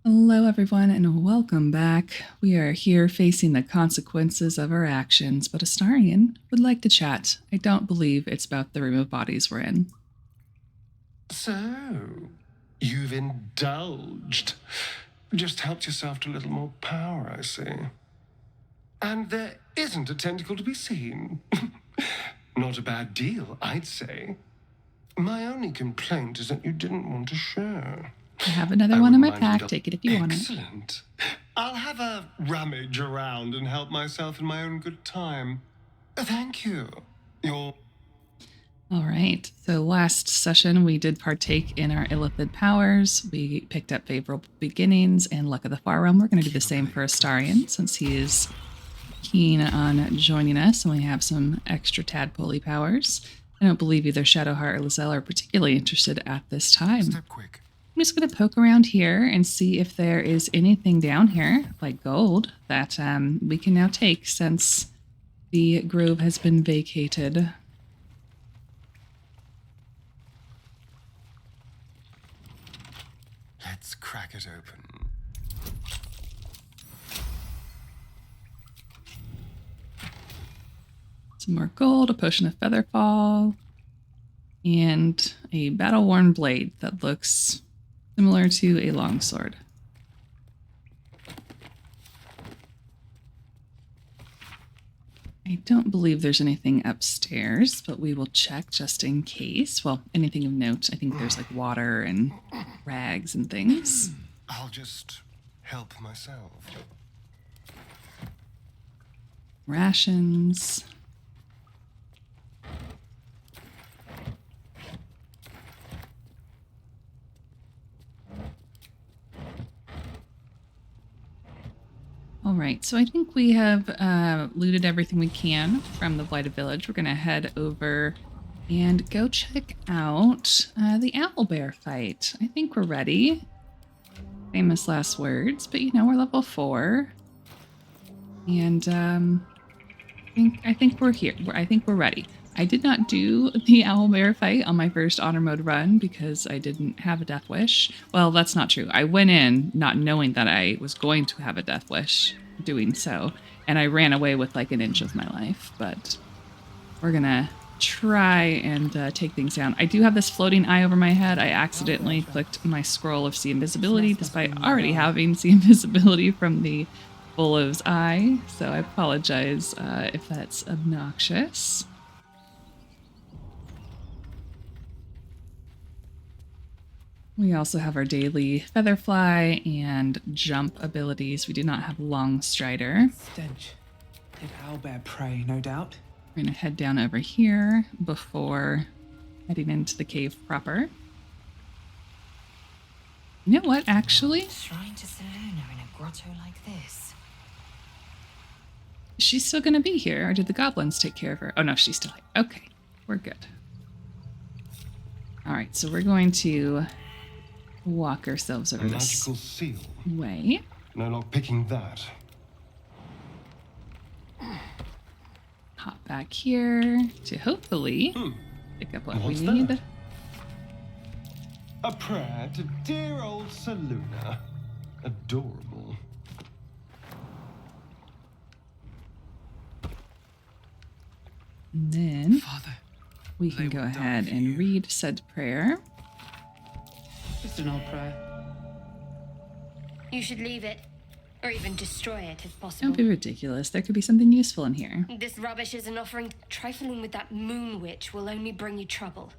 Hello everyone and welcome back. We are here facing the consequences of our actions, but Astarion would like to chat. I don't believe it's about the room of bodies we're in. So, you've indulged. Just helped yourself to a little more power, I see. And there isn't a tentacle to be seen. Not a bad deal, I'd say. My only complaint is that you didn't want to share. I have another one in my pack. Take it if you want it. Excellent. I'll have a rummage around and help myself in my own good time. Thank you. You're... All right. So last session, we did partake in our illithid powers. We picked up favorable beginnings and luck of the far realm. We're going to do the same for Astarion since he is keen on joining us and we have some extra tadpole powers. I don't believe either Shadowheart or Lizelle are particularly interested at this time. Step quick. I'm just going to poke around here and see if there is anything down here, like gold, that we can now take since the grove has been vacated. Let's crack it open. Some more gold, a potion of featherfall, and a battle-worn blade that looks similar to a longsword. I don't believe there's anything upstairs, but we will check just in case. Well, anything of note. I think there's like water and rags and things. I'll just help myself. Rations. All right, so I think we have looted everything we can from the Blighted Village. We're going to head over and go check out the Owlbear fight. I think we're ready. Famous last words, but you know, we're level 4. And I think we're here. I think we're ready. I did not do the Owlbear fight on my first honor mode run because I didn't have a death wish. Well, that's not true. I went in not knowing that I was going to have a death wish doing so, and I ran away with like an inch of my life, but we're gonna try and take things down. I do have this floating eye over my head. I accidentally clicked my scroll of see invisibility despite already having see invisibility from the Bullow's eye, so I apologize if that's obnoxious. We also have our daily Featherfly and jump abilities. We do not have Long Strider. Stench. Did Owlbear prey, no doubt? We're going to head down over here before heading into the cave proper. You know what, actually? Shrine to Selena in a grotto like this. She's still going to be here, or did the goblins take care of her? Oh no, she's still here. Okay, we're good. All right, so we're going to walk ourselves over this magical seal. way. No lock picking that. Hop back here to hopefully pick up what we What's need. that? A prayer to dear old Selena. Adorable. And then Father, we can they go will die ahead for and you. read said prayer. just an old prayer. You should leave it, or even destroy it if possible. Don't be ridiculous. There could be something useful in here. This rubbish is an offering. Trifling with that moon witch will only bring you trouble.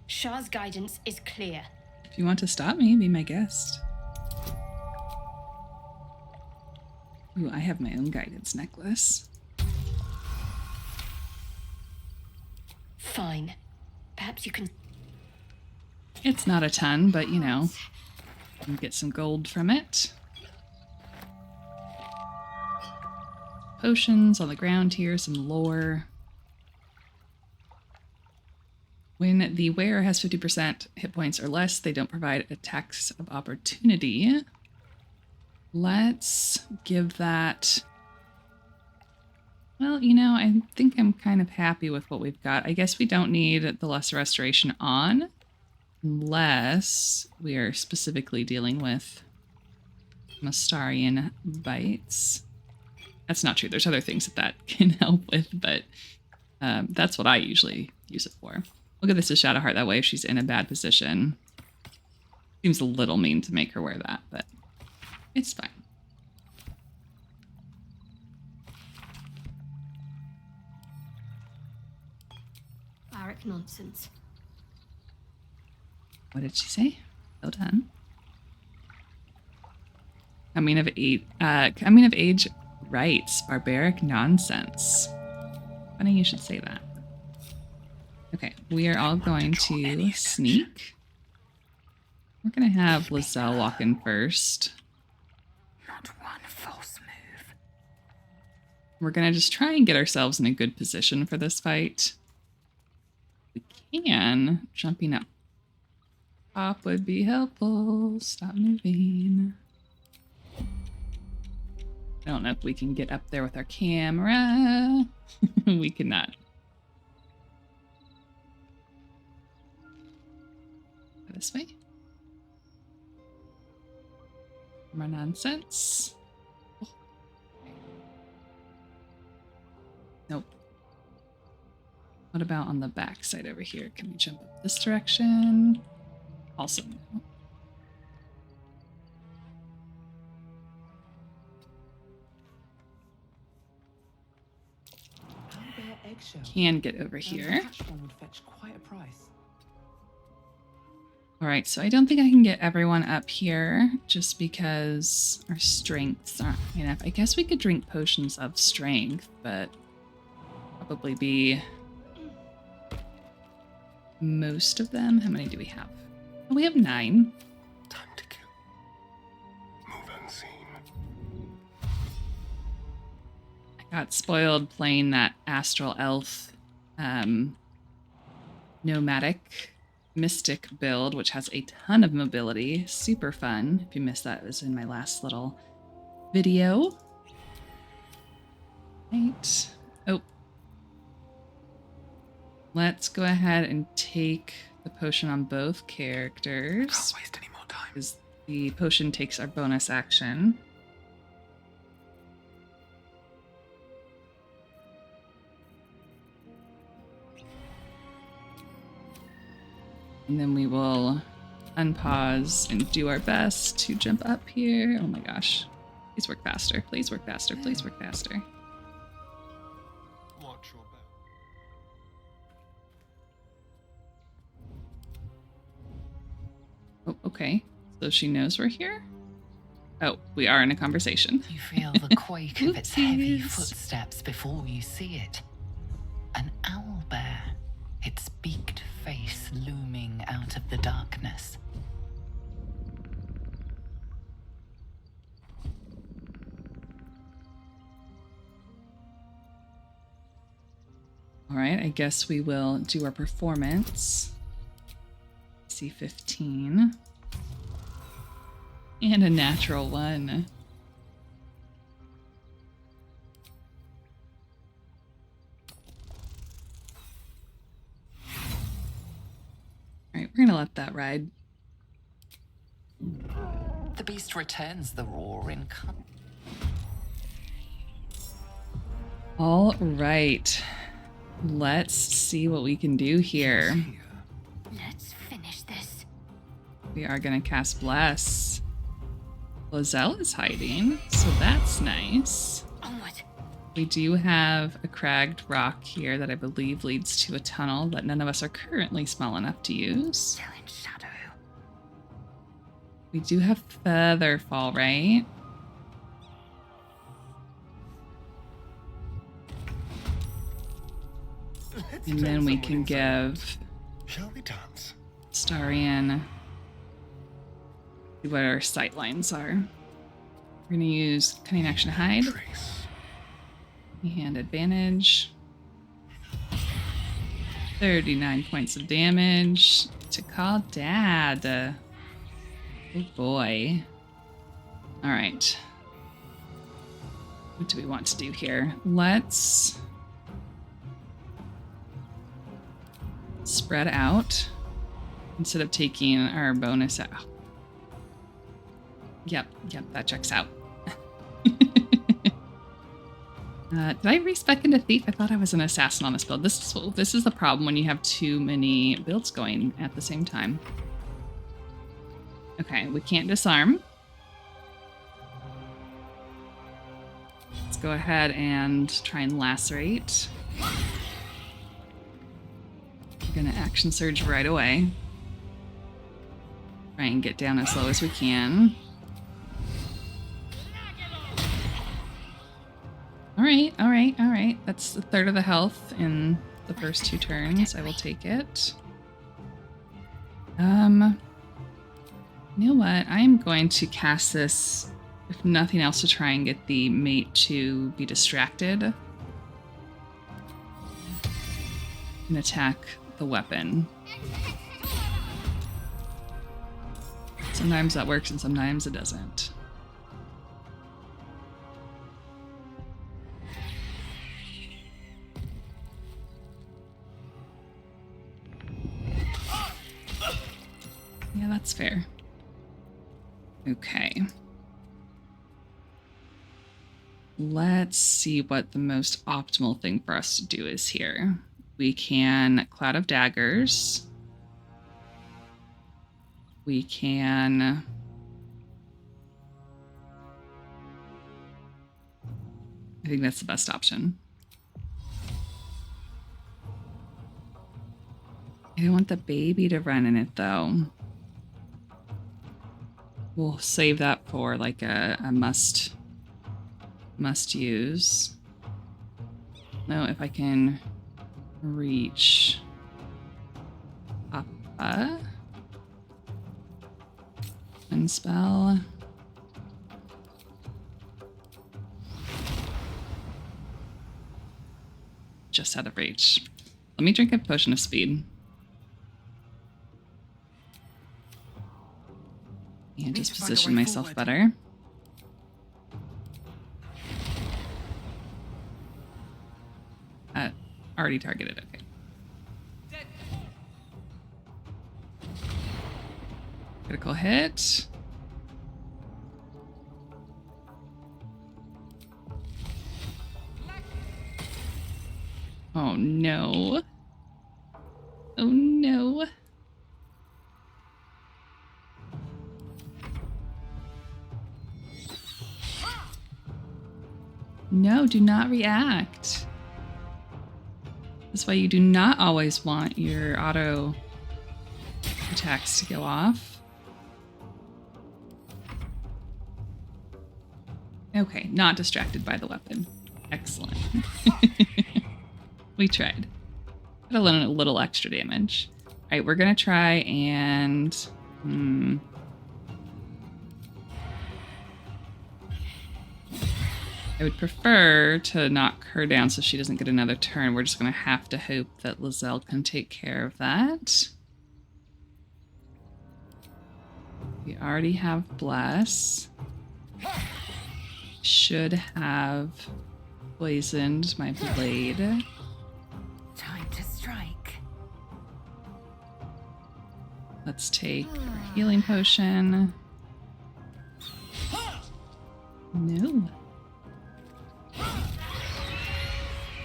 Shar's guidance is clear. If you want to stop me, be my guest. Ooh, I have my own guidance necklace. Fine. Perhaps you can... It's not a ton, but you know, you can get some gold from it. Potions on the ground here, some lore. When the wearer has 50% hit points or less, they don't provide attacks of opportunity. Let's give that... Well, you know, I think I'm kind of happy with what we've got. I guess we don't need the Lesser Restoration on, unless we are specifically dealing with Mastarian bites. That's not true. There's other things that can help with, but that's what I usually use it for. Look at this as Shadow Heart. That way, if she's in a bad position, seems a little mean to make her wear that, but it's fine. Barrack nonsense. What did she say? Well done. Coming of age rights. Barbaric nonsense. Funny you should say that. Okay, we are all going to sneak. We're going to have Lizelle walk in first. Not one false move. We're going to just try and get ourselves in a good position for this fight. We can. Jumping up top would be helpful. Stop moving. I don't know if we can get up there with our camera. We cannot. This way. More nonsense. Oh. Nope. What about on the back side over here? Can we jump up this direction? Also no. Owlbear eggshell. Can get over here. Attached one would fetch quite a price. All right, so I don't think I can get everyone up here just because our strengths aren't high enough. I guess we could drink potions of strength, but probably be most of them. How many do we have? Oh, we have 9. Time to kill. Move unseen. I got spoiled playing that Astral Elf nomadic mystic build, which has a ton of mobility. Super fun. If you missed that, it was in my last little video. Right. Oh. Let's go ahead and take the potion on both characters. Can't waste any more time. Because the potion takes our bonus action. And then we will unpause and do our best to jump up here. Oh my gosh. Please work faster. Please work faster. Please work faster. Watch your back. Oh, okay. So she knows we're here? Oh, we are in a conversation. You feel the quake of its heavy Oopsies. footsteps before you see it. An owlbear, its beaked face looming out of the darkness. All right, I guess we will do our performance. C15. And a natural 1. All right, we're gonna let that ride. The beast returns the roar in All right, let's see what we can do here. Let's finish this. We are gonna cast Bless. Lizelle is hiding, so that's nice. Onward. We do have a cragged rock here that I believe leads to a tunnel that none of us are currently small enough to use. Still in shadow. We do have Featherfall, right? And then we can give Shall we dance? Starian what our sight lines are. We're going to use Cunning Action Hide. Trace. Hand advantage. 39 points of damage to call Dad. Oh boy. All right. What do we want to do here? Let's spread out instead of taking our bonus out. Yep, that checks out. Did I respec into Thief? I thought I was an assassin on this build. This is the problem when you have too many builds going at the same time. Okay, we can't disarm. Let's go ahead and try and lacerate. We're gonna action surge right away. Try and get down as low as we can. All right. That's a third of the health in the first 2 turns. I will take it. You know what? I'm going to cast this, if nothing else, to try and get the mate to be distracted and attack the weapon. Sometimes that works and sometimes it doesn't. Yeah, that's fair. Okay. Let's see what the most optimal thing for us to do is here. We can Cloud of Daggers. We can... I think that's the best option. I don't want the baby to run in it, though. We'll save that for like a must use. No, if I can reach Papa. One spell. Just out of reach. Let me drink a potion of speed. And just position myself better. Already targeted, okay. Critical hit. Oh no. Oh no. No, do not react. That's why you do not always want your auto attacks to go off. Okay, not distracted by the weapon. Excellent. We tried. Got a little extra damage. All right, we're gonna try and... I would prefer to knock her down so she doesn't get another turn. We're just going to have to hope that Lizelle can take care of that. We already have Bless. Should have poisoned my blade. Time to strike. Let's take our healing potion. No.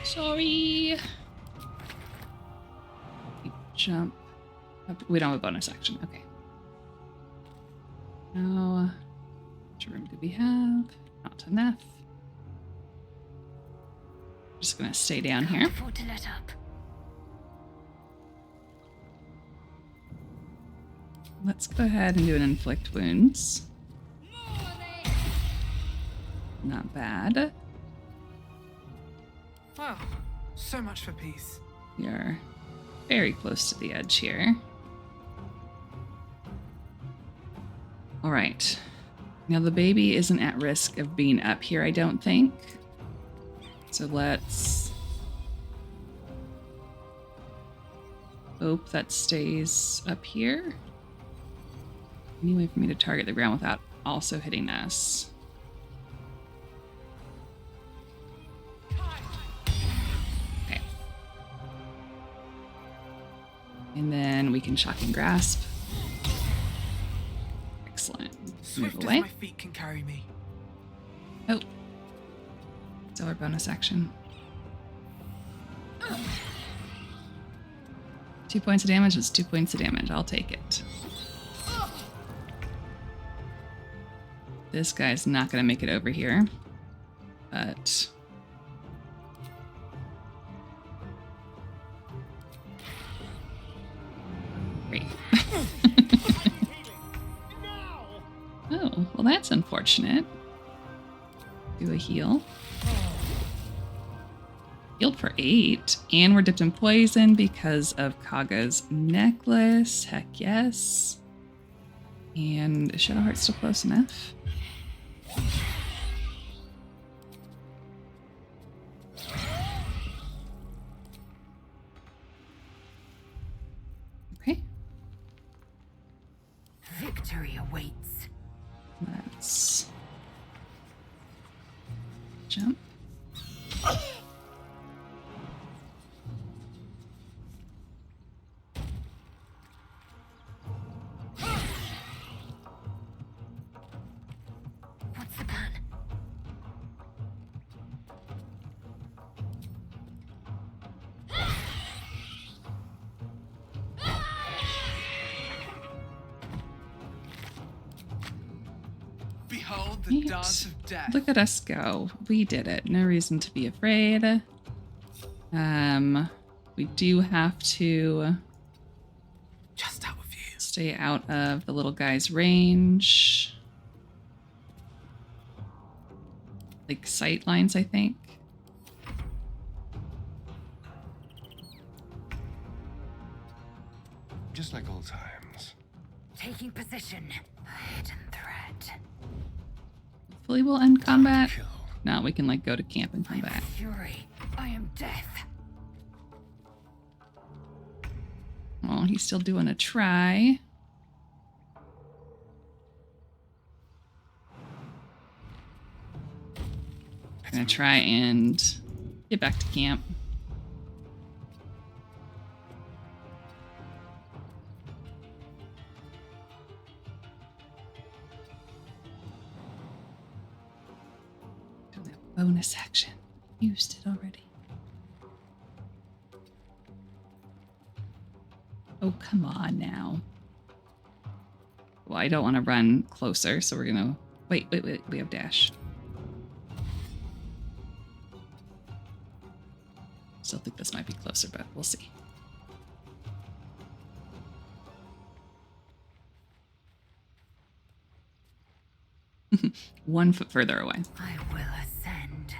Sorry. Jump. We don't have a bonus action. Okay. Now, how much room do we have? Not enough. Just gonna stay down here. Can't afford to let up. Let's go ahead and do an inflict wounds. Not bad. Well, so much for peace. We are very close to the edge here. All right. Now the baby isn't at risk of being up here, I don't think. So let's hope that stays up here. Any way for me to target the ground without also hitting us? Okay. And then we can shock and grasp. Excellent. Swift as away. my feet can carry me. Oh. So our bonus action. 2 points of damage is 2 points of damage. I'll take it. This guy's not going to make it over here. But... Great. Oh, well that's unfortunate. Do a heal. Healed for 8. And we're dipped in poison because of Kaga's necklace. Heck yes. And is Shadowheart still close enough? Okay. Victory awaits. Let's jump. What's the plan? Behold the Neat. dance of death. Look at us go. We did it. No reason to be afraid. We do have to Just out of view. stay out of the little guy's range. Like sight lines, I think. Just like old times. Taking position. A hidden threat. Hopefully we'll end combat. Kill. No, we can like go to camp and come back. Fury. I am death. Oh, he's still doing a try. Gonna try and get back to camp. Don't have bonus action. Used it already. Oh, come on now. Well, I don't want to run closer, so we're gonna... Wait, we have dash. Still think this might be closer, but we'll see. One foot further away. I will ascend.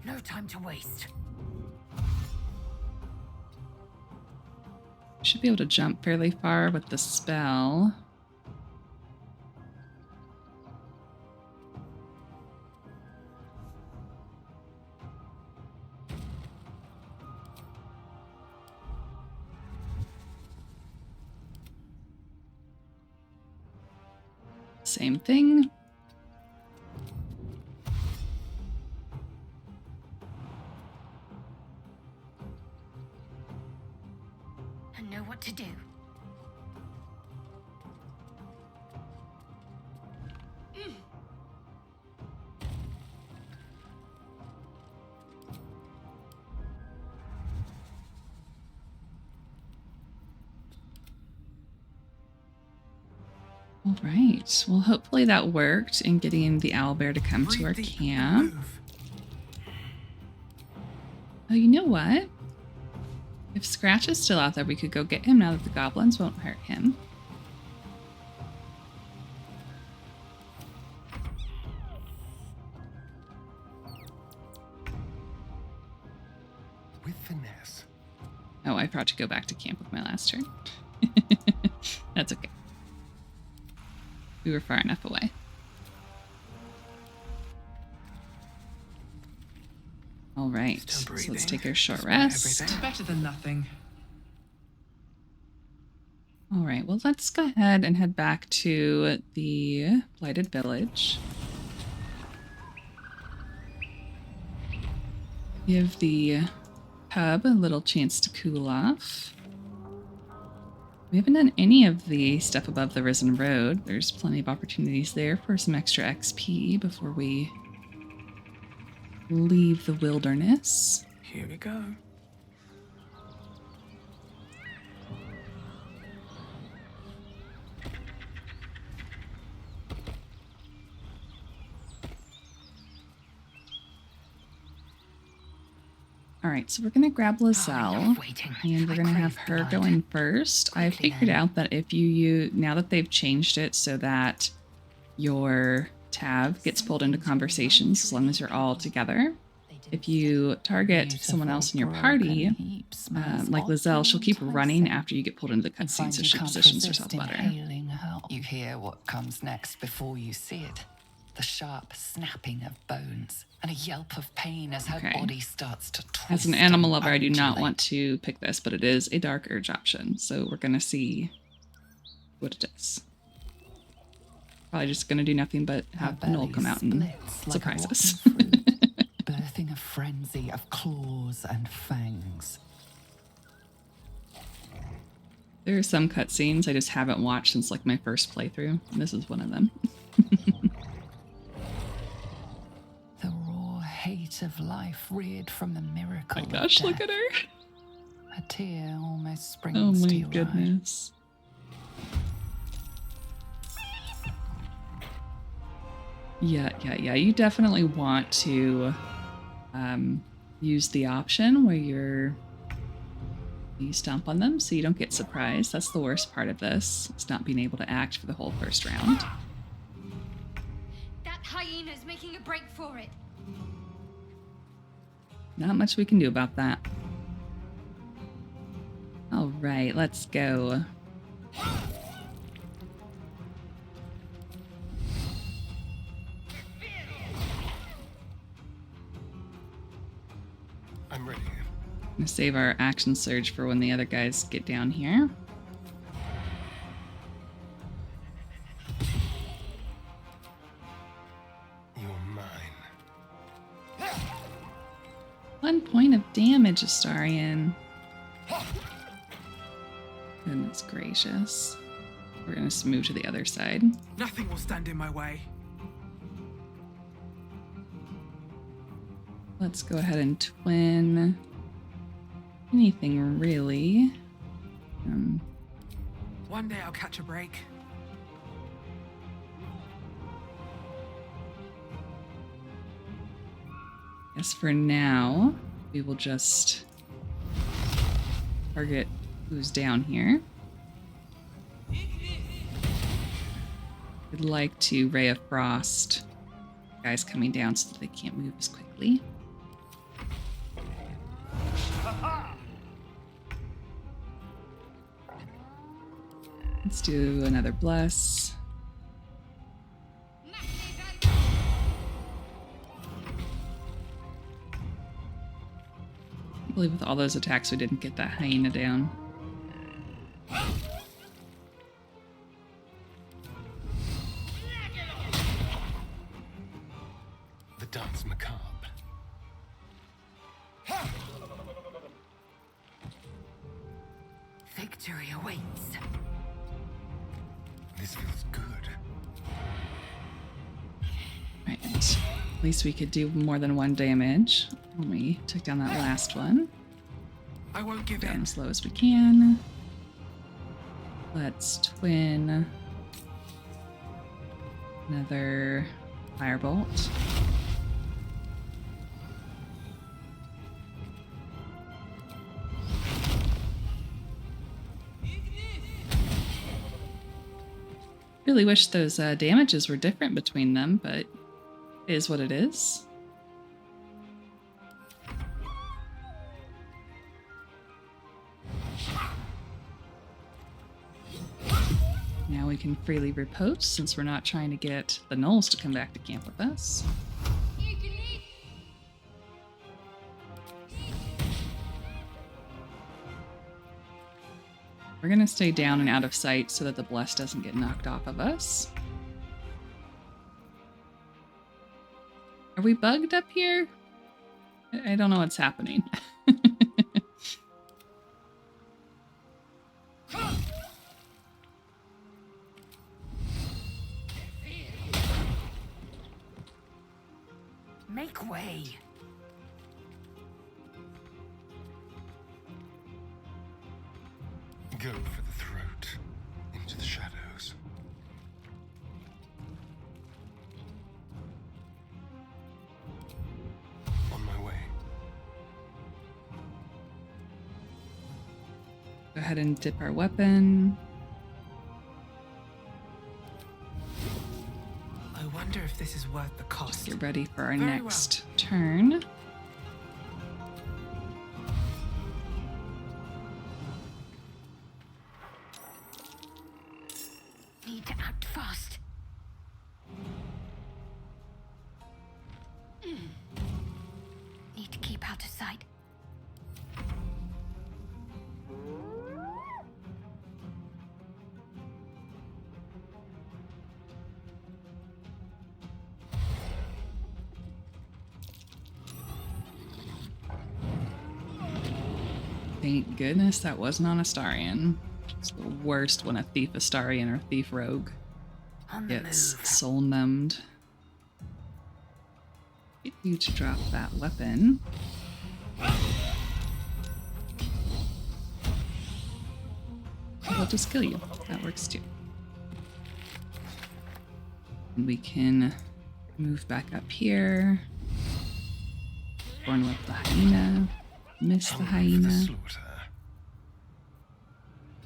No time to waste. Should be able to jump fairly far with the spell. Same thing. I know what to do. All right. Well, hopefully that worked in getting the owlbear to come to our Breathe deep, camp. move. Oh, you know what? If Scratch is still out there, we could go get him now that the goblins won't hurt him. With finesse. Oh, I forgot to go back to camp with my last turn. That's okay. We were far enough away. All right, Still so let's breathing, take our short despite rest. everything. Better than nothing. All right, well, let's go ahead and head back to the Blighted Village. Give the cub a little chance to cool off. We haven't done any of the stuff above the Risen Road. There's plenty of opportunities there for some extra XP before we leave the wilderness. Here we go. All right, so we're going to grab Lizelle, and we're going to have her go in first. I figured out that if you now that they've changed it so that your tab gets pulled into conversations as long as you're all together, if you target someone else in your party, like Lizelle, she'll keep running after you get pulled into the cutscene, so she positions herself better. You hear what comes next before you see it. The sharp snapping of bones and a yelp of pain as her body starts to twist. As an animal lover, I do not want to pick this, but it is a dark urge option, so we're going to see what it is. Probably just going to do nothing but have Gnoll come out and surprise us. Birthing a frenzy of claws and fangs. There are some cutscenes I just haven't watched since like my first playthrough, and this is one of them. The raw hate of life reared from the miracle. Oh my gosh, look at her. A tear almost springs to your eye. Oh my goodness. Yeah. You definitely want to use the option where you stomp on them so you don't get surprised. That's the worst part of this. It's not being able to act for the whole first round. That hyena's making a break for it. Not much we can do about that. All right, let's go. I'm ready. I'm gonna save our action surge for when the other guys get down here. You're mine. 1 point of damage, Astarion. Goodness gracious. We're gonna move to the other side. Nothing will stand in my way. Let's go ahead and twin anything really. One day I'll catch a break. Guess for now, we will just target who's down here. I'd like to Ray of Frost guys coming down so that they can't move as quickly. Let's do another bless. I believe with all those attacks we didn't get that hyena down. The dance macabre. Victory awaits. This feels good. Right. At least we could do more than 1 damage when we took down that last one. I won't give Down in. as low as we can. Let's twin another firebolt. Really wish those damages were different between them, but it is what it is. Now we can freely riposte since we're not trying to get the Gnolls to come back to camp with us. We're going to stay down and out of sight so that the bless doesn't get knocked off of us. Are we bugged up here? I don't know what's happening. Make way. Go for the throat. Into the shadows. On my way. Go ahead and dip our weapon. I wonder if this is worth the cost. Get ready for our Very next turn. Need to act fast. Need to keep out of sight. Thank goodness that wasn't on Astarion. It's the worst when a thief Astarion or thief rogue On the gets move. soul numbed. Get you to drop that weapon. I'll just kill you. That works too. And we can move back up here. Born with the hyena. Miss the Hungry for the hyena. slaughter.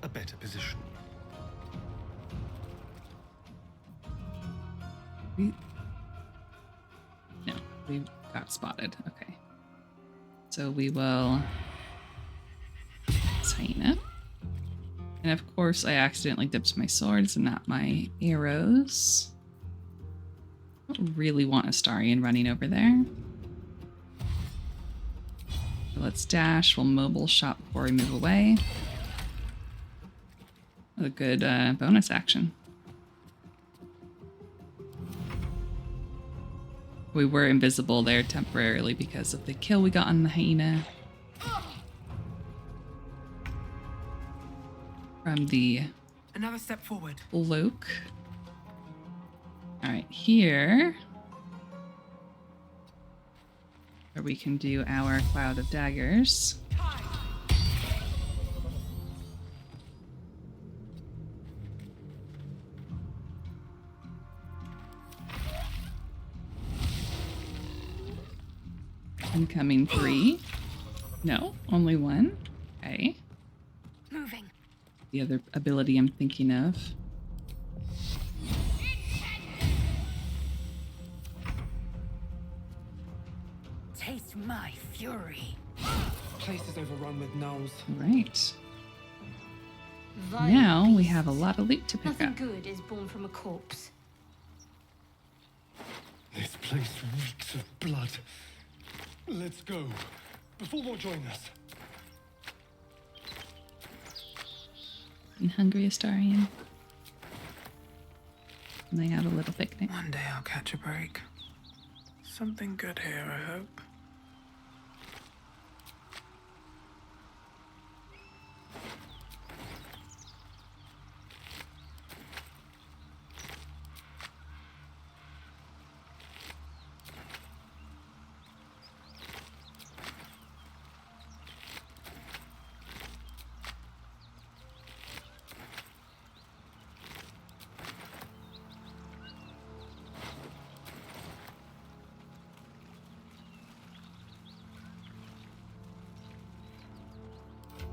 A better position. No, we got spotted. Okay. So we will hyena. And of course I accidentally dipped my swords and not my arrows. I don't really want Astarion running over there. So let's dash. We'll mobile shot before we move away. A good bonus action. We were invisible there temporarily because of the kill we got on the hyena. From the Another step forward. cloak. Alright, here. Where we can do our cloud of daggers. Incoming 3. No, only 1. Okay. Moving. The other ability I'm thinking of. Taste my fury. Place is overrun with gnolls. Right. Vile Now we beasts. have a lot of loot to pick Nothing up. good is born from a corpse. This place reeks of blood. Let's go. Before more join us. And hungry Astarion. And they have a little picnic. One day I'll catch a break. Something good here, I hope.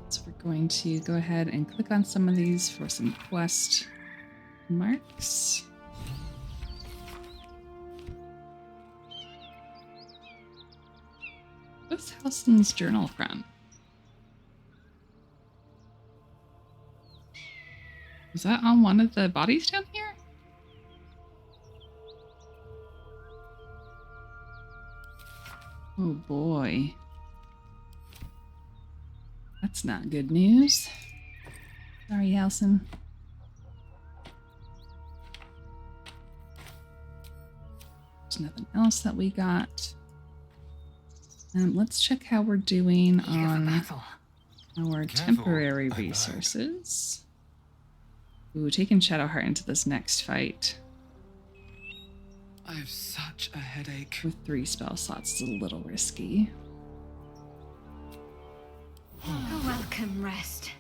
So we're going to go ahead and click on some of these for some quest marks. What's Halsin's journal from? Was that on one of the bodies down here? Oh boy. That's not good news. Sorry, Halsin. There's nothing else that we got. Let's check how we're doing Eager for on battle. our Careful, temporary I lied. resources. Ooh, taking Shadowheart into this next fight. I have such a headache. With 3 spell slots, it's a little risky. A welcome rest.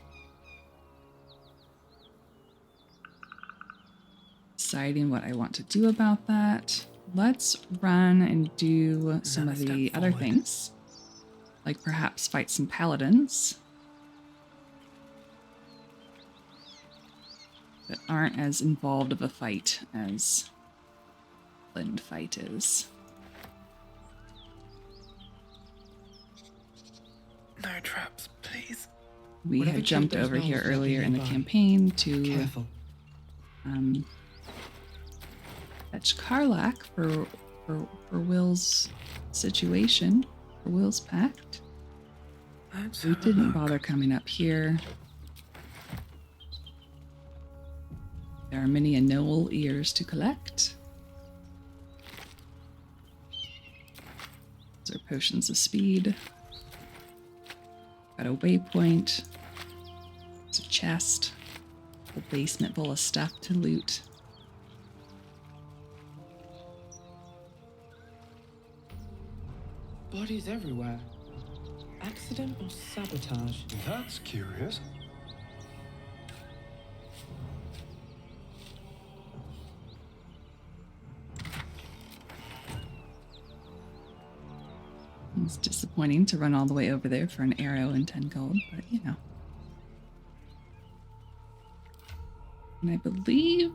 Deciding what I want to do about that. Let's run and do some of Another the step other forward. things. Like perhaps fight some paladins that aren't as involved of a fight as Lind fight is. No traps, please. We Whatever had jumped troop those over here gnolls lurking earlier in the nearby. campaign to Careful. fetch Karlach for Will's situation, for Will's pact. Let's We have a didn't look. bother coming up here. There are many a Gnoll ears to collect. Those are potions of speed. Got a waypoint. There's a chest. A basement full of stuff to loot. Bodies everywhere. Accident or sabotage? That's curious. It's disappointing to run all the way over there for an arrow and 10 gold, but you know. And I believe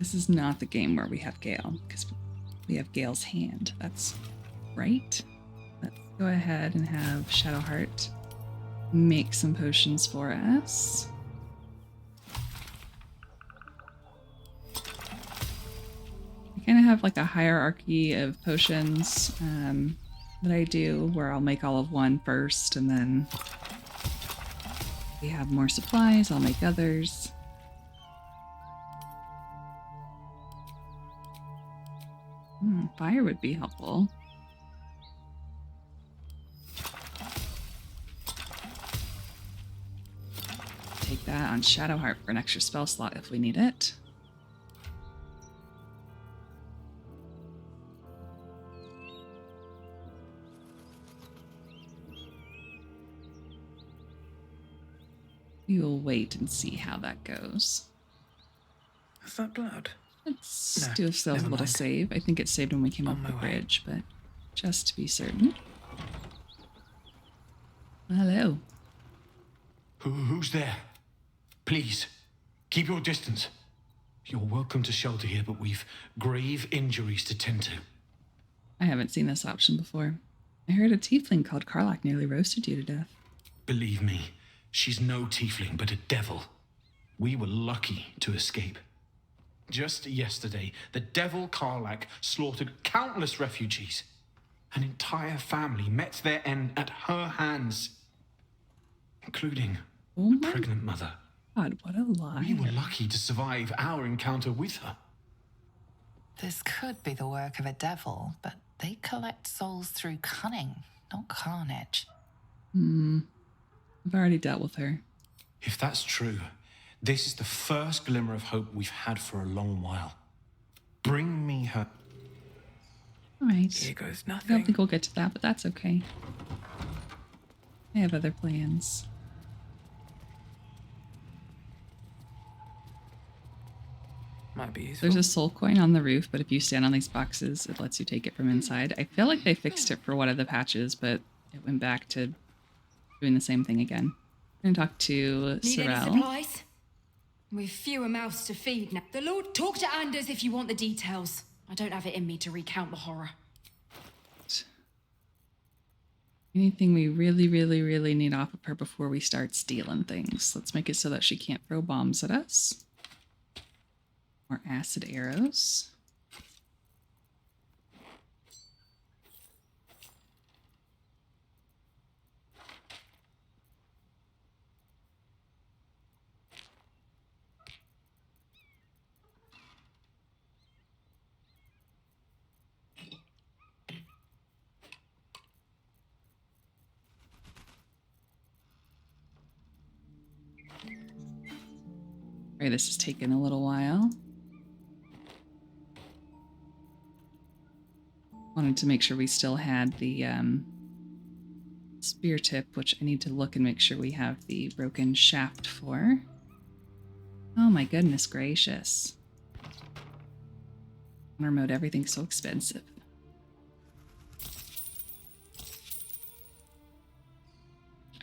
this is not the game where we have Gale, because we have Gale's hand. That's right. Let's go ahead and have Shadowheart make some potions for us. I kind of have like a hierarchy of potions that I do, where I'll make all of one first, and then we have more supplies, I'll make others. Fire would be helpful. Take that on Shadowheart for an extra spell slot if we need it. We will wait and see how that goes. Is that blood? Let's No, do ourselves a never little mind. save. I think it saved when we came On up my the way. bridge, but just to be certain. Hello. Who's there? Please, keep your distance. You're welcome to shelter here, but we've grave injuries to tend to. I haven't seen this option before. I heard a tiefling called Karlach nearly roasted you to death. Believe me, she's no tiefling, but a devil. We were lucky to escape. Just yesterday, the devil Karlach slaughtered countless refugees. An entire family met their end at her hands, including Oh a my pregnant mother. god, what a lie. We were lucky to survive our encounter with her. This could be the work of a devil, but they collect souls through cunning, not carnage. I've already dealt with her. If that's true, this is the first glimmer of hope we've had for a long while. Bring me her. Alright. Here goes I don't nothing. think we'll get to that, but that's okay. I have other plans. Might be useful. There's a soul coin on the roof, but if you stand on these boxes, it lets you take it from inside. I feel like they fixed it for one of the patches, but it went back to doing the same thing again. I'm gonna talk to Need any Sorrel. supplies? We've fewer mouths to feed now. The Lord, talk to Anders if you want the details. I don't have it in me to recount the horror. Anything we really, really, really need off of her before we start stealing things. Let's make it so that she can't throw bombs at us. More acid arrows. Sorry, this is taking a little while. wanted to make sure we still had the spear tip, which I need to look and make sure we have the broken shaft for. Oh my goodness gracious. Honor mode, everything's so expensive.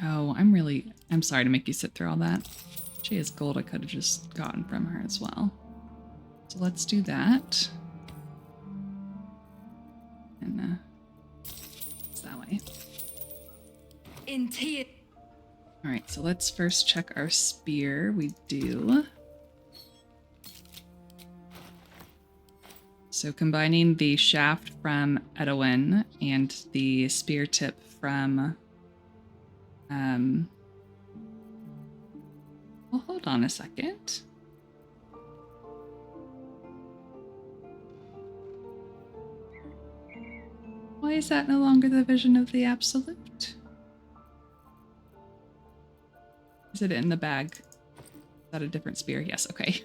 Oh, I'm sorry to make you sit through all that. She has gold I could have just gotten from her as well. So let's do that. And it's that way. In Tyr. All right, so let's first check our spear. We do. So combining the shaft from Edwin and the spear tip from well, hold on a second. Why is that no longer the vision of the absolute? Is it in the bag? Is that a different spear? Yes, okay.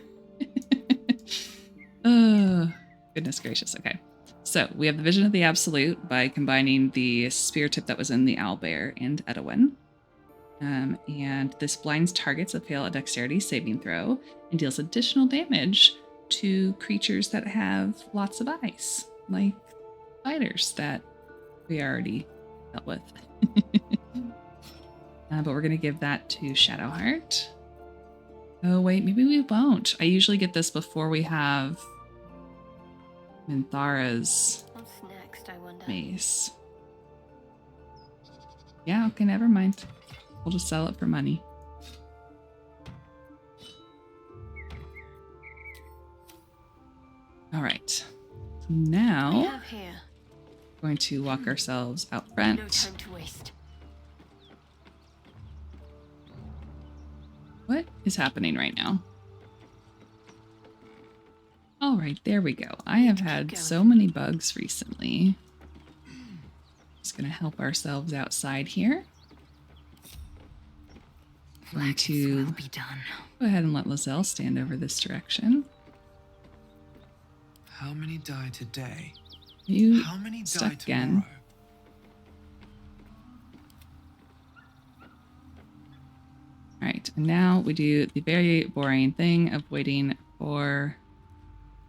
Oh, goodness gracious. Okay. So we have the vision of the absolute by combining the spear tip that was in the Owlbear and Edwin. And this blinds targets that fail a dexterity saving throw and deals additional damage to creatures that have lots of eyes, like spiders that we already dealt with. But we're going to give that to Shadowheart. Oh, wait, maybe we won't. I usually get this before we have Minthara's What's next, I wonder? mace. Yeah, okay, never mind. We'll just sell it for money. All right. Now, We have here. we're going to walk ourselves out No front. time to waste. What is happening right now? All right, there we go. I have had so many bugs recently. Just gonna help ourselves outside here. Going to Be done. go ahead and let Lizelle stand over this direction. How many die today? You How many die stuck tomorrow? again. All right, and now we do the very boring thing of waiting for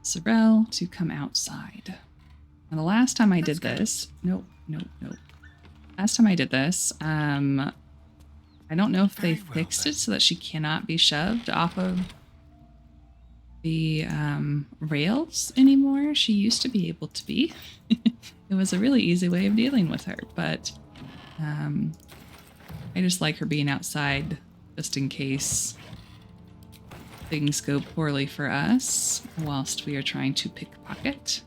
Sorrel to come outside. And the last time I did this, nope. Last time I did this, I don't know if they Very well, fixed then. it so that she cannot be shoved off of the rails anymore. She used to be able to be. It was a really easy way of dealing with her, but I just like her being outside just in case things go poorly for us whilst we are trying to pickpocket.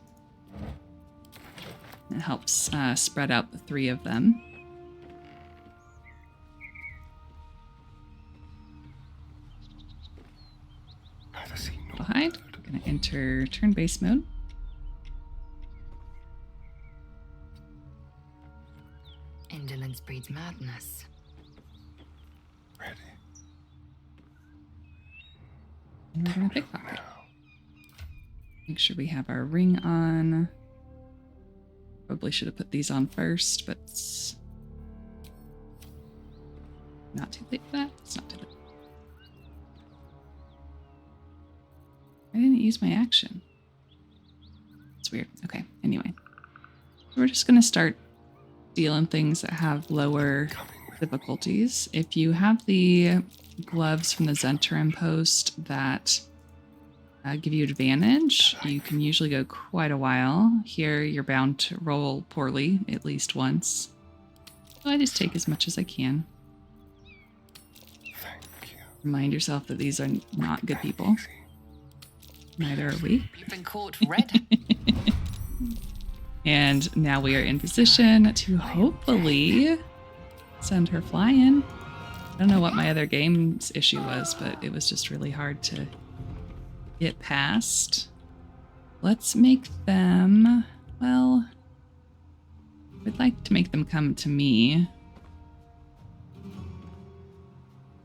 It helps spread out the three of them. Neither see nor Behind. Gonna enter turn-based mode. Indolence breeds madness. ready. And we're gonna pickpocket. Make sure we have our ring on. Probably should have put these on first, but it's not too late for that. It's not too late. I didn't use my action. It's weird. Okay, anyway. We're just gonna start dealing things that have lower difficulties. If you have the gloves from the Zentrum post that give you advantage, you can usually go quite a while. Here, you're bound to roll poorly at least once. So I just take as much as I can. Thank you. Remind yourself that these are not good people. Neither are we. You've been caught red. And now we are in position to hopefully send her flying. I don't know what my other game's issue was, but it was just really hard to get past. Let's make them, well, I'd like to make them come to me.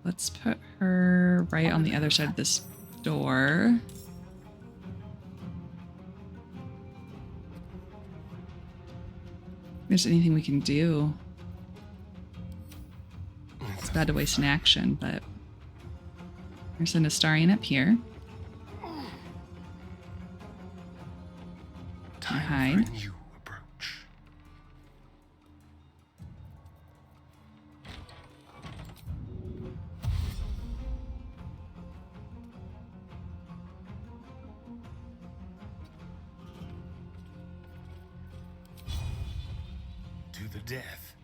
Let's put her right on the other side of this door. there's anything we can do. It's bad to waste an action, but there's an Astarian up here. Time Hide. for a new approach. To the death.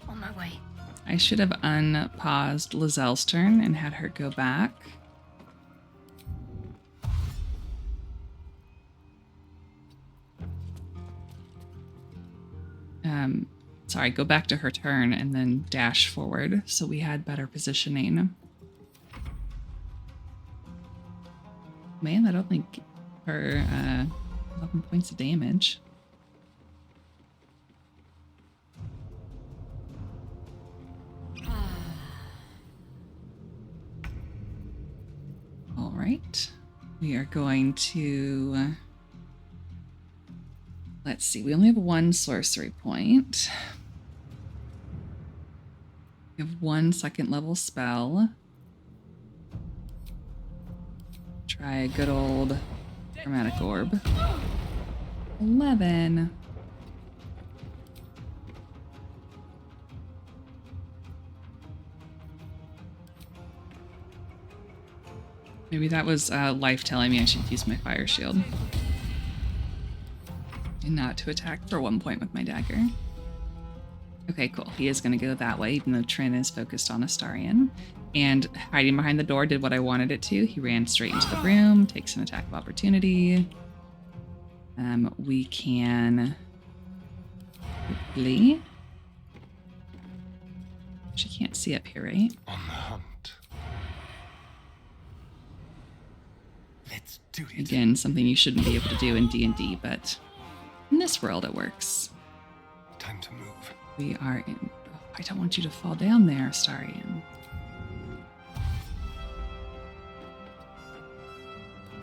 On my way. I should have unpaused Lazelle's turn and had her go back. Sorry, go back to her turn and then dash forward so we had better positioning. Man, that only gave her 11 points of damage. All right, we are going to, let's see, we only have one sorcery point. We have one second level spell. Try a good old chromatic orb. 11. Maybe that was life telling me I should use my fire shield. And not to attack for 1 point with my dagger. Okay, cool. He is going to go that way, even though Trin is focused on Astarian. And hiding behind the door did what I wanted it to. He ran straight into the room, takes an attack of opportunity. We can quickly. She can't see up here, right? On the hunt. Let's do it. Again, something you shouldn't be able to do in D&D, but in this world it works. Time to move. We are in... Oh, I don't want you to fall down there, Astarian.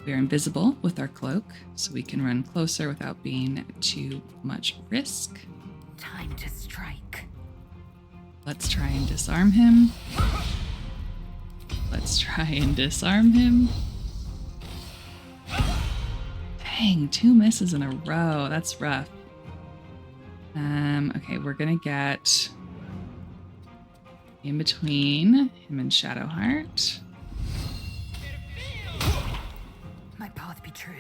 We are invisible with our cloak, so we can run closer without being too much risk. Time to strike. Let's try and disarm him. Let's try and disarm him. Dang, 2 misses in a row. That's rough. Okay, we're gonna get in between him and Shadowheart. My path be true.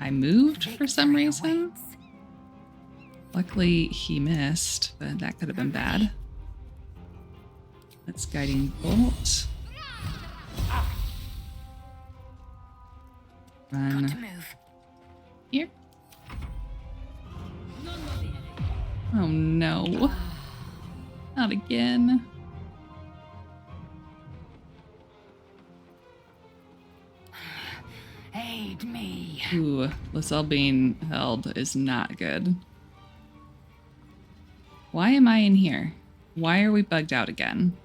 I moved for some Victory reason. awaits. Luckily, he missed, but that could have been bad. Let's Guiding Bolt. Got to Run move. here. Oh no. Not again. Aid me. Ooh, Lyselle being held is not good. Why am I in here? Why are we bugged out again?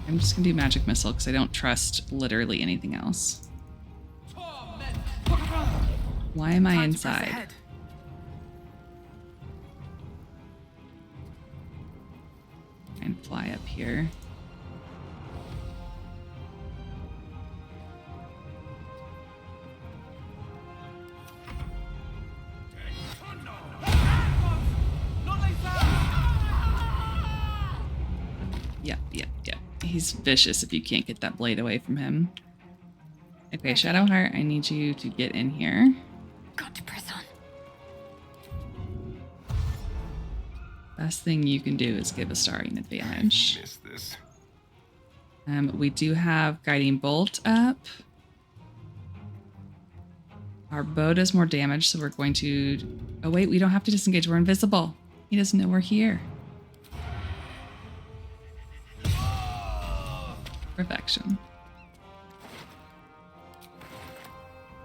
I'm just gonna do Magic Missile because I don't trust literally anything else. Why am I Time to press inside? ahead. And fly up here. Yep. He's vicious if you can't get that blade away from him. Okay, Shadowheart, I need you to get in here. Got to press on. Best thing you can do is give Astarian advantage. Missed this. We do have Guiding Bolt up. Our bow does more damage, so we're going to... Oh wait, we don't have to disengage. We're invisible. He doesn't know we're here. Perfection.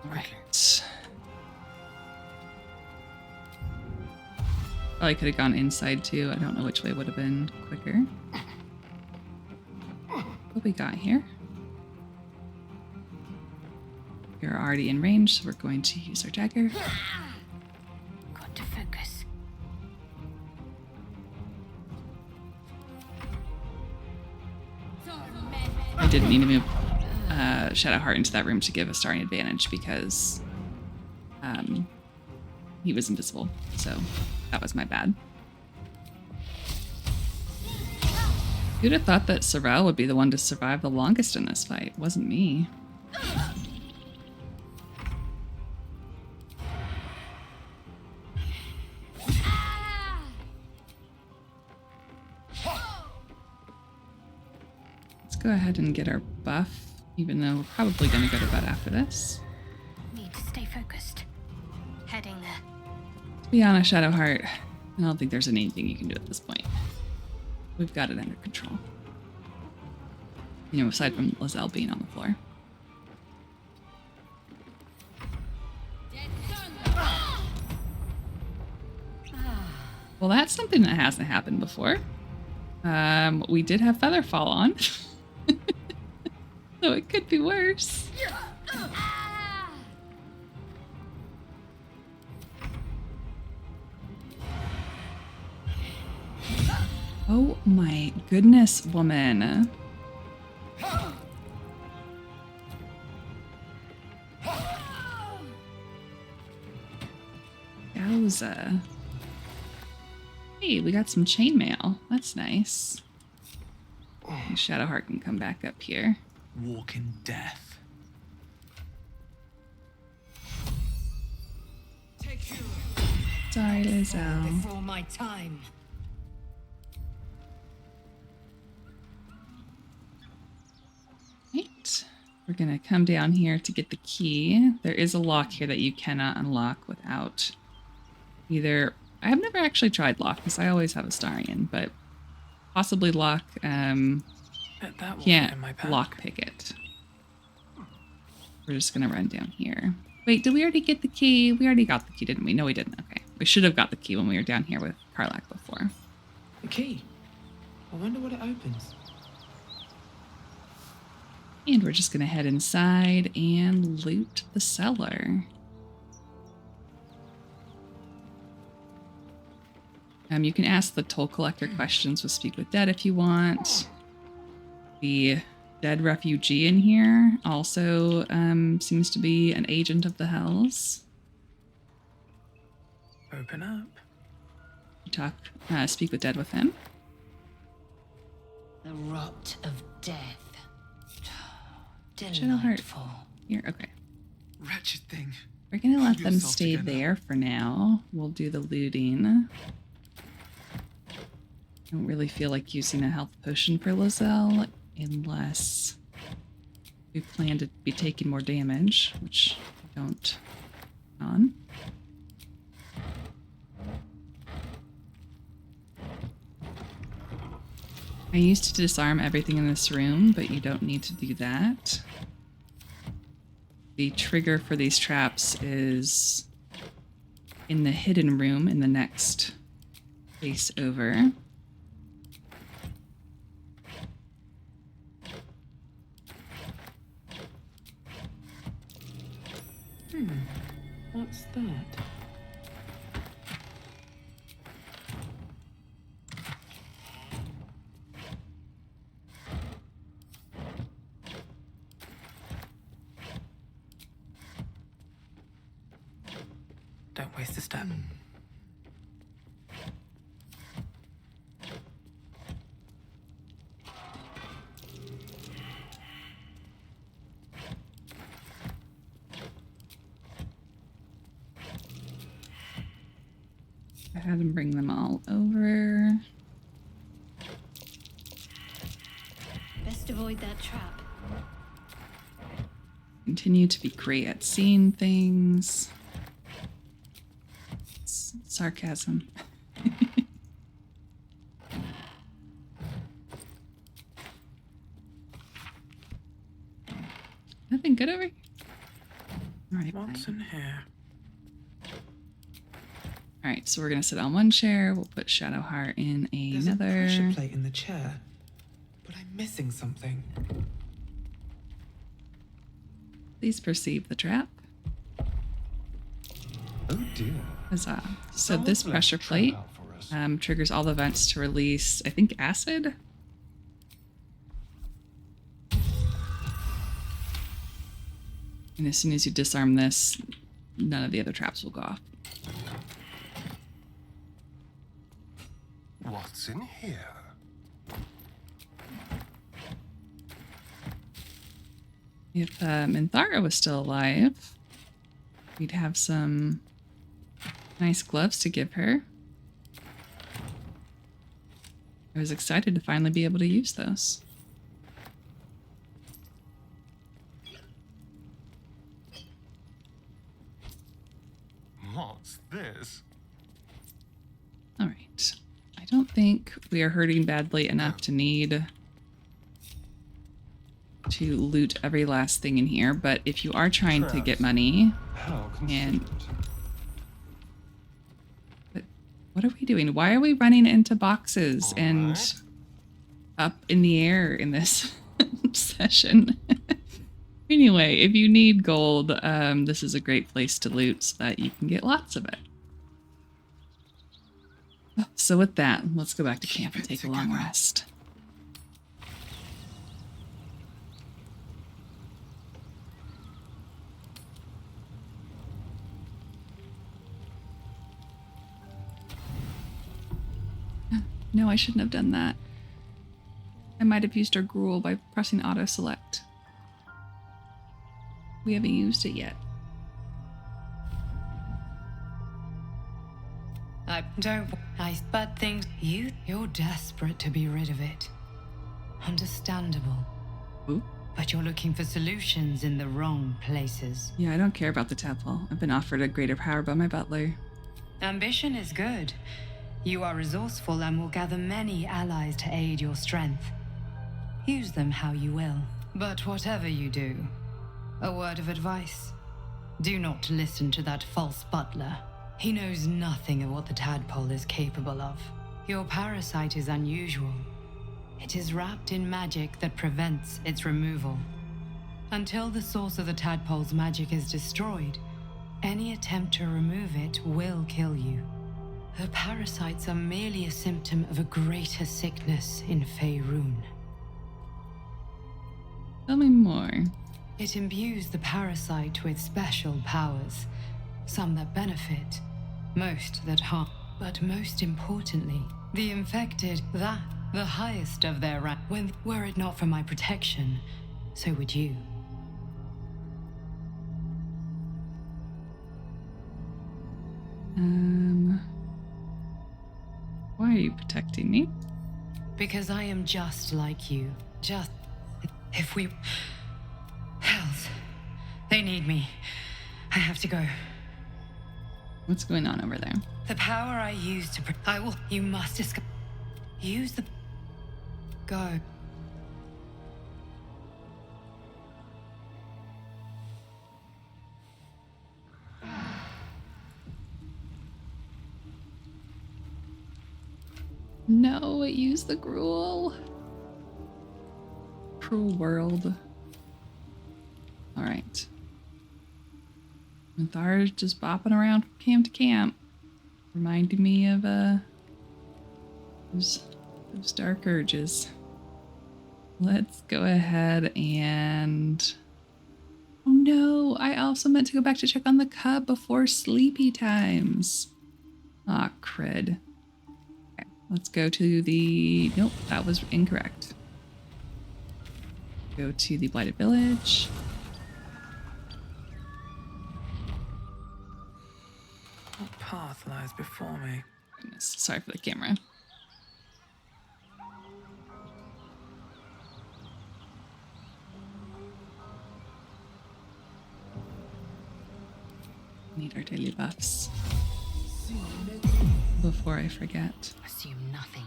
Right. Probably could have gone inside too. I don't know which way would have been quicker. What we got here? You're already in range, so we're going to use our dagger. Got to focus. I didn't need to move Shadowheart into that room to give a starting advantage because he was invisible, so that was my bad. Who'd have thought that Sorrel would be the one to survive the longest in this fight? It wasn't me. Let's go ahead and get our buff, even though we're probably going to go to bed after this. Need to stay focused. Heading there. To be honest, Shadowheart, I don't think there's anything you can do at this point. We've got it under control. You know, aside from Lizelle being on the floor. Well, that's something that hasn't happened before. We did have Featherfall on. So it could be worse. Oh my goodness, woman. Yowza. Hey, we got some chainmail. That's nice. Shadowheart can come back up here. Walking death. Sorry, Lizelle. Before my time. Right. We're gonna come down here to get the key. There is a lock here that you cannot unlock without either. I've never actually tried lock because I always have a Starion, but possibly lock. Bet that will fit Can't in my pack. lock pick it. We're just gonna run down here. Wait, did we already get the key? We already got the key, didn't we? No, we didn't. Okay, we should have got the key when we were down here with Karlach before. The key. I wonder what it opens. And we're just gonna head inside and loot the cellar. You can ask the toll collector questions with Speak with Dead if you want. The dead refugee in here also seems to be an agent of the Hells. Open up. Speak with Dead with him. The rot of death. Shadowheart. Delightful. Here, okay. Wretched thing. We're gonna let Keep them yourself stay together. there for now. We'll do the looting. I don't really feel like using a health potion for Lizelle unless we plan to be taking more damage, which I don't on. I used to disarm everything in this room, but you don't need to do that. The trigger for these traps is in the hidden room in the next face over. What's that? Don't waste a step. Go ahead and bring them all over. Best avoid that trap. Continue to be great at seeing things. Sarcasm. Nothing good over here? All right, What's fine. in here? All right, so we're gonna sit on one chair. We'll put Shadowheart in There's a another. pressure plate in the chair, but I'm missing something. Please perceive the trap. Oh dear. Huzzah. So Someone's this left pressure a trap plate out for us. triggers all the vents to release, I think, acid. And as soon as you disarm this, none of the other traps will go off. What's in here? If Minthara was still alive, we'd have some nice gloves to give her. I was excited to finally be able to use those. What's this? All right. I don't think we are hurting badly enough to need to loot every last thing in here, but if you are trying to get money, How and considerate. but what are we doing? Why are we running into boxes All and right. up in the air in this session? Anyway, if you need gold, this is a great place to loot so that you can get lots of it. So with that, let's go back to camp and take a long rest. No, I shouldn't have done that. I might have used our gruel by pressing auto select. We haven't used it yet. I don't. I but things. You're desperate to be rid of it. Understandable. Ooh. But you're looking for solutions in the wrong places. Yeah, I don't care about the tadpole. I've been offered a greater power by my butler. Ambition is good. You are resourceful and will gather many allies to aid your strength. Use them how you will. But whatever you do, a word of advice. Do not listen to that false butler. He knows nothing of what the tadpole is capable of. Your parasite is unusual. It is wrapped in magic that prevents its removal. Until the source of the tadpole's magic is destroyed, any attempt to remove it will kill you. The parasites are merely a symptom of a greater sickness in Faerun. Tell me more. It imbues the parasite with special powers, some that benefit, most that harm. But most importantly, the infected, the highest of their rank. Were it not for my protection, so would you. Why are you protecting me? Because I am just like you. If we... Hells. They need me. I have to go. What's going on over there? The power I use to... I will... You must escape. Use the... Go. No, it used the gruel. Cruel world. Alright. Minthara's just bopping around from camp to camp. Reminding me of those dark urges. Let's go ahead and... Oh no, I also meant to go back to check on the cub before sleepy times. Ah, crud. Okay, let's go to the... Nope, that was incorrect. Go to the Blighted Village. What path lies before me? Goodness, sorry for the camera. Need our daily buffs before I forget. Assume nothing.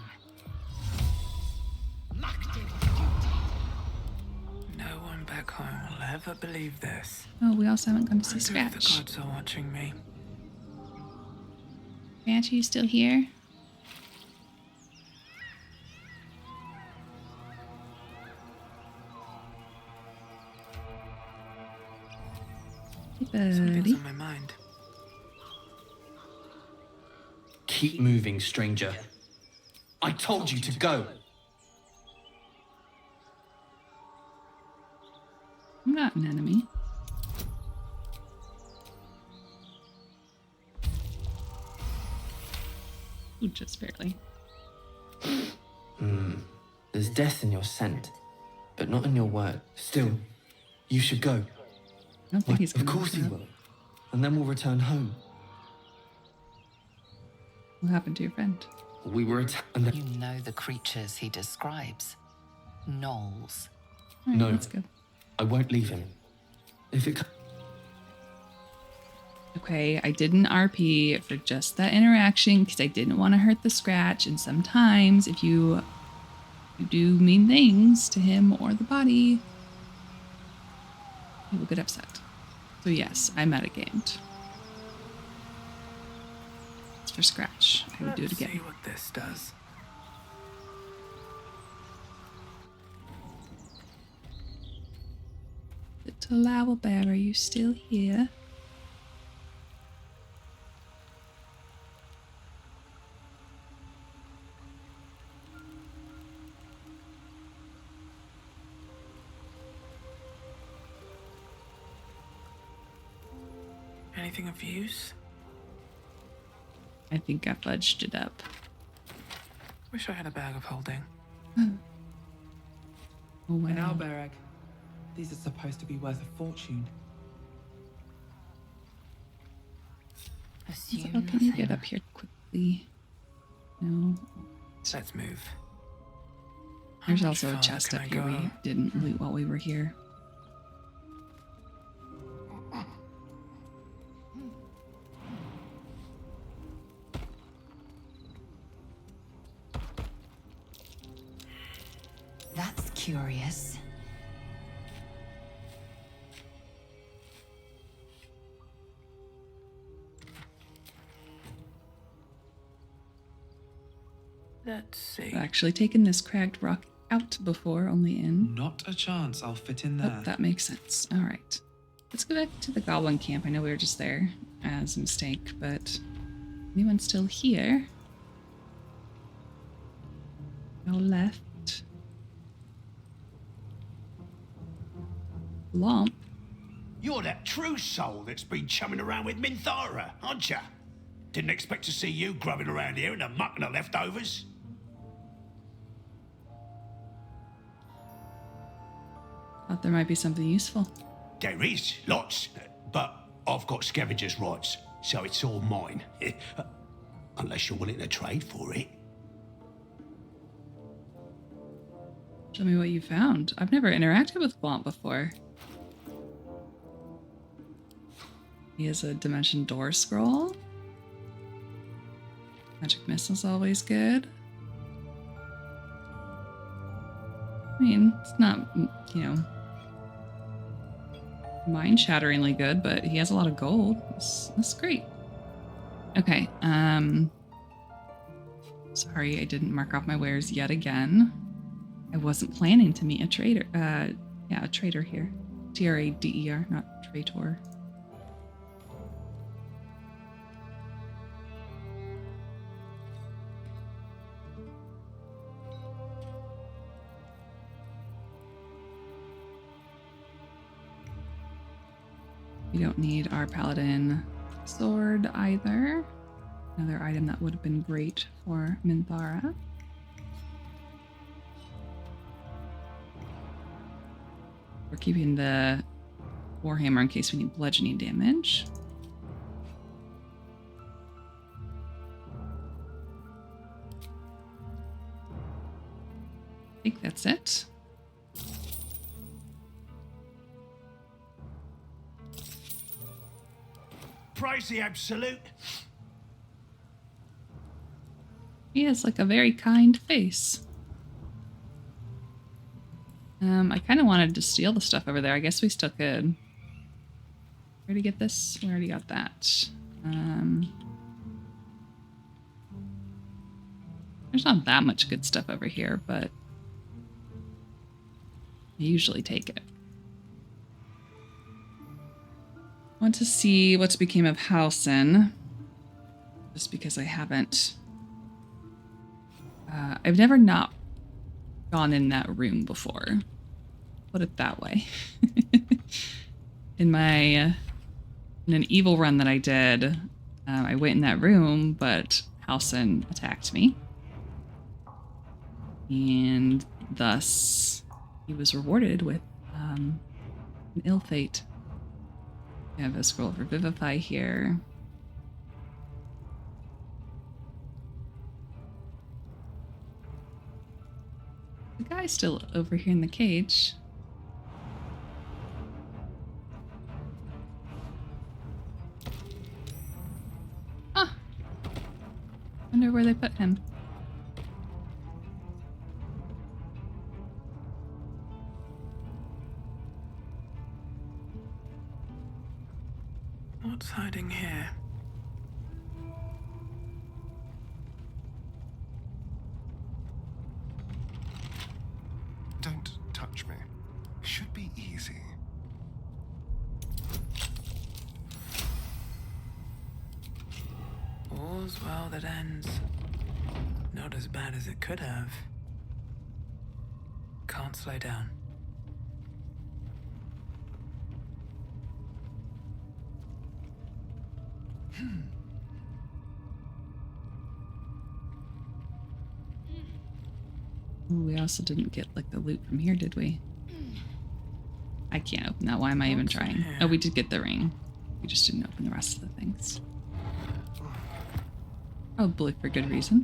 No one back home will ever believe this. Oh, we also haven't gone to see I wonder if the Scratch. gods are watching me. Scratch, are you still here? Hey, Something's buddy. on my mind. Keep moving, stranger. I told you to go. I'm not an enemy. Ooh, just barely. There's death in your scent, but not in your word. Still, you should go. I don't think he's Of gonna course he listen. will. And then we'll return home. What happened to your friend? We were and then... You know the creatures he describes. Gnolls. All right, No. let's go. I won't leave him. If it... Okay, I didn't RP for just that interaction because I didn't want to hurt the Scratch. And sometimes if you do mean things to him or the body, he will get upset. So yes, I metagamed. It's for Scratch. I would do it Let's again. see what this does. Little Owlbear, are you still here? Anything of use? I think I fudged it up. Wish I had a bag of holding. Oh, wow. An owlbear egg. These are supposed to be worth a fortune. So Assume can you nothing. get up here quickly? No. Let's move. How There's much also a farther chest can up I here go? we didn't loot while we were here. That's curious. Let's see. I've actually taken this cracked rock out before, only in. Not a chance I'll fit in Oh, there. that makes sense. All right. Let's go back to the goblin camp. I know we were just there as a mistake, but anyone still here? No left. Glomp. You're that true soul that's been chumming around with Minthara, aren't ya? Didn't expect to see you grubbing around here in the muck and the leftovers. Thought there might be something useful. There is, lots, but I've got scavenger's rights, so it's all mine. Unless you're willing to trade for it. Show me what you found. I've never interacted with Glomp before. He has a Dimension Door scroll. Magic Missile's always good. I mean, it's not, you know, mind-shatteringly good, but he has a lot of gold. That's great. Okay, sorry I didn't mark off my wares yet again. I wasn't planning to meet a trader. Yeah, a trader here. Trader, not traitor. We don't need our paladin sword either. Another item that would have been great for Minthara. We're keeping the warhammer in case we need bludgeoning damage. I think that's it. Praise the absolute. He has like a very kind face. I kind of wanted to steal the stuff over there. I guess we still could. Where to get this? We already got that. There's not that much good stuff over here, but I usually take it. I want to see what became of Halsin, just because I haven't... I've never not gone in that room before. Put it that way. In an evil run that I did, I went in that room, but Halsin attacked me. And thus, he was rewarded with an ill fate. I have a scroll for Vivify here. The guy's still over here in the cage. Huh. Wonder where they put him. What's hiding here? Don't touch me. Should be easy. All's well that ends. Not as bad as it could have. Can't slow down. Ooh, we also didn't get like the loot from here, did we? I can't open that. Why am I even trying? Oh, we did get the ring. We just didn't open the rest of the things. Probably for good reason.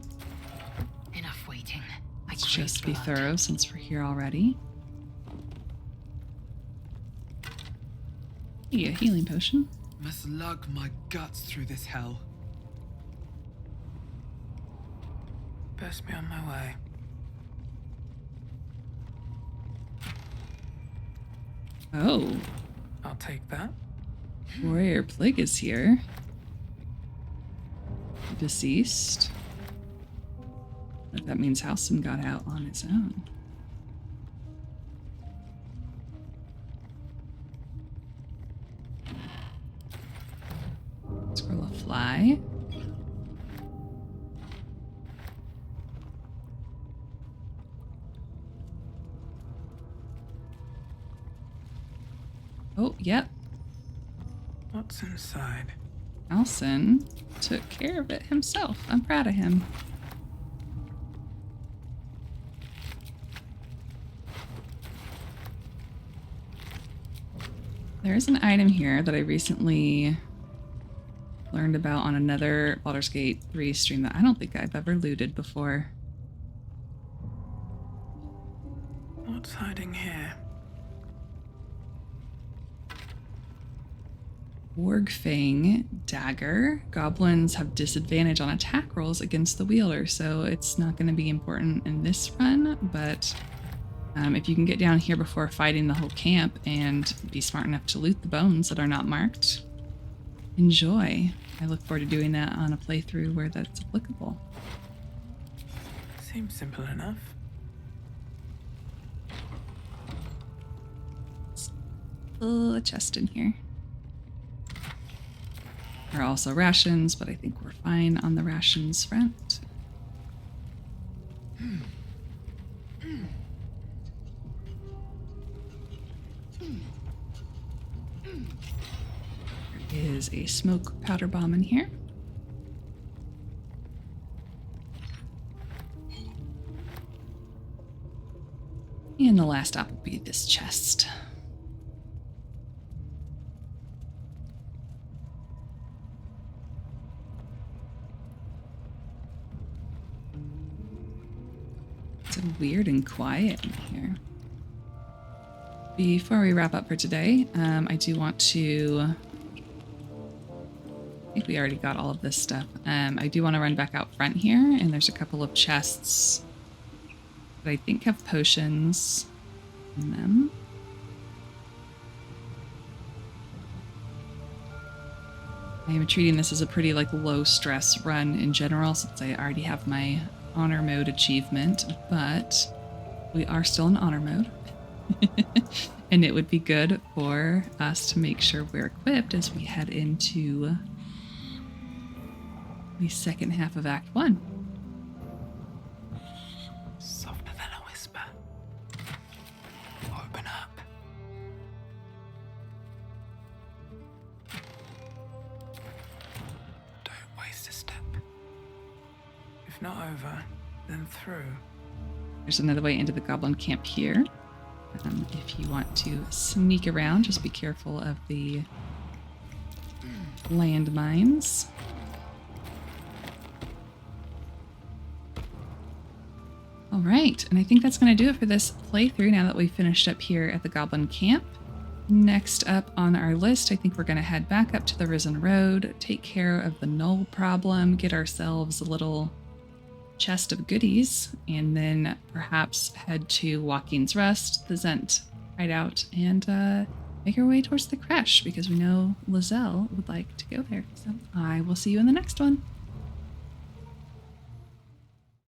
Enough waiting. Let's just be thorough since we're here already. Hey, a healing potion. Must lug my guts through this hell. Best be on my way. Oh. I'll take that. Warrior Plague is here. Deceased. But that means Halsin got out on his own. Scroll of Fly. Oh, yep. What's inside? Halsin took care of it himself. I'm proud of him. There is an item here that I recently learned about on another Baldur's Gate 3 stream that I don't think I've ever looted before. What's hiding here? Wargfang dagger. Goblins have disadvantage on attack rolls against the wielder, so it's not going to be important in this run, but if you can get down here before fighting the whole camp and be smart enough to loot the bones that are not marked, enjoy. I look forward to doing that on a playthrough where that's applicable. Seems simple enough. A chest in here. There are also rations, but I think we're fine on the rations front. There is a smoke powder bomb in here. And the last stop will be this chest. It's weird and quiet in here. Before we wrap up for today, I do want to... I think we already got all of this stuff. I do want to run back out front here, and there's a couple of chests that I think have potions in them. I am treating this as a pretty low stress run in general, since I already have my honor mode achievement, but we are still in honor mode. And it would be good for us to make sure we're equipped as we head into the second half of Act 1. Softer than a whisper. Open up. Don't waste a step. If not over, then through. There's another way into the goblin camp here. If you want to sneak around, just be careful of the landmines. All right, and I think that's going to do it for this playthrough now that we've finished up here at the goblin camp. Next up on our list, I think we're going to head back up to the Risen Road, take care of the Gnoll problem, get ourselves a little chest of goodies, and then perhaps head to Joaquin's Rest, the Zent hideout, and make our way towards the Crash because we know Lizelle would like to go there. So I will see you in the next one.